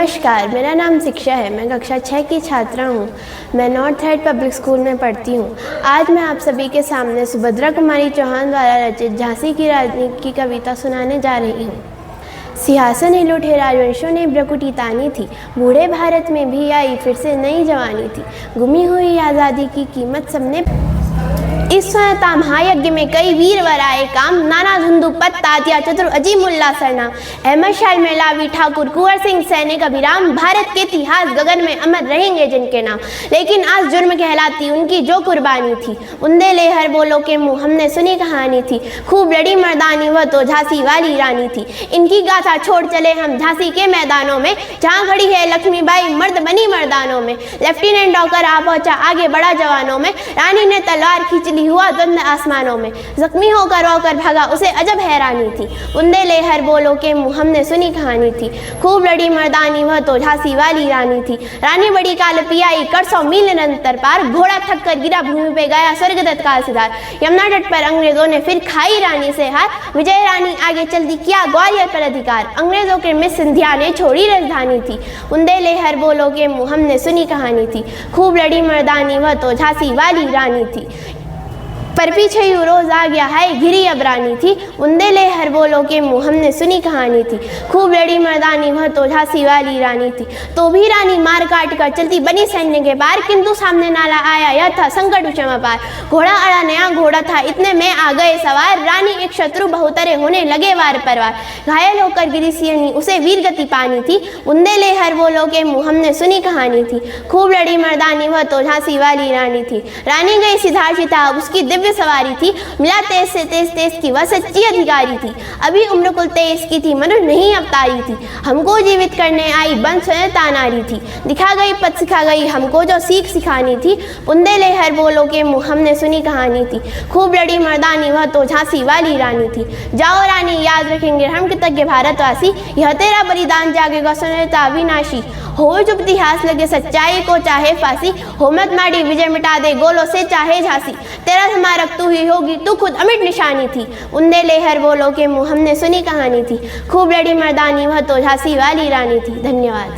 नमस्कार, मेरा नाम शिक्षा है। मैं कक्षा 6 की छात्रा हूँ। मैं नॉर्थ हेड पब्लिक स्कूल में पढ़ती हूँ। आज मैं आप सभी के सामने सुभद्रा कुमारी चौहान द्वारा रचित झांसी की रानी की कविता सुनाने जा रही हूँ। सिंहासन हिल उठे राजवंशों ने ब्रकुटी तानी थी, बूढ़े भारत में भी आई फिर से नई जवानी थी। गुमी हुई आज़ादी की कीमत सबने इस स्वतंत्रता महायज्ञ में कई वीर वर आए काम, नाना धुंधु पत तात्या चतुर अजीमुल्ला सरनाम, अहमद शाह मेलावी ठाकुर कुंवर सिंह सैनिक अभिराम, भारत के इतिहास गगन में अमर रहेंगे जिनके नाम। लेकिन आज जुर्म कहलाती उनकी जो कुर्बानी थी, उन्दे ले हर बोलो के मुँह हमने सुनी कहानी थी। खूब लड़ी मर्दानी वह तो झांसी वाली रानी थी। इनकी गाथा छोड़ चले हम झांसी के मैदानों में, जहाँ खड़ी है लक्ष्मीबाई मर्द बनी मर्दानों में। लेफ्टिनेंट डॉकर आ पहुंचा आगे बढ़ा जवानों में, रानी ने तलवार खींच हुआ द्वंद आसमानों में। जख्मी होकर रोकर भागा उसे अजब हैरानी थी, उन्दे ले हर बोलो के मुँह हमने सुनी कहानी थी। खूब लड़ी मर्दानी वह तो झांसी वाली रानी थी। रानी बड़ी काल पियाई कर 100 मील निरंतर पार, घोड़ा थक कर गिरा भूमि पे गया स्वर्ग तत्काल सिधार। यमुना तट पर अंग्रेजों ने फिर खाई रानी से हार, विजय रानी आगे चलती किया ग्वालियर पर अधिकार। अंग्रेजों के मिस सिंधिया ने छोड़ी राजधानी थी, उन्दे ले हर बोलो के मुँह हमने सुनी कहानी थी। खूब लड़ी मर्दानी वह तो झांसी वाली रानी थी। पर पीछे यूं रोज आ गया है घिरी अब रानी थी, उन्दे ले हर बोलो के मुँह हमने सुनी कहानी थी। खूब लड़ी मर्दानी वह तो झांसी वाली रानी थी। तो भी रानी मार काट कर चलती बनी सैन्य के पार, किंतु सामने नाला आया यह था संकट उचम पार। घोड़ा अड़ा नया घोड़ा था इतने में आ गए सवार, रानी एक शत्रु बहुतरे होने लगे वार पर वार। घायल होकर गिरी सियनी उसे वीर गति पानी थी, उन्दे ले हर बोलो के मुँह हमने सुनी कहानी थी। खूब लड़ी मर्दानी वह तो झांसी वाली रानी थी। रानी गई सिधार चिता उसकी दिव्य सवारी थी, मिला तेज से तेज की वह सच्ची अधिकारी थी। अभी उम्र कुल 23 की थी, मनुष्य नहीं अवतारी थी। हमको जीवित करने आई बन स्वयं नारी थी, दिखा गई पद सिखा गई हमको जो सीख सिखानी थी। उन्दे ले हर बोलो के मुँह हमने सुनी कहानी थी। खूब लड़ी मर्दानी वह तो झांसी वाली रानी थी। जाओ रानी याद रखेंगे हम कृतज्ञ भारतवासी, यह तेरा बलिदान जागेगा स्वतंत्रता अविनाशी। हो जब इतिहास लगे सच्चाई को चाहे फांसी, हो मत मारी विजय मिटा दे गोलों से चाहे झांसी। तेरा स्मारक तू ही होगी तू खुद अमिट निशानी थी, उन्दे ले हर बोलो के मुँह हमने सुनी कहानी थी। खूब लड़ी मर्दानी वह तो झांसी वाली रानी थी। धन्यवाद।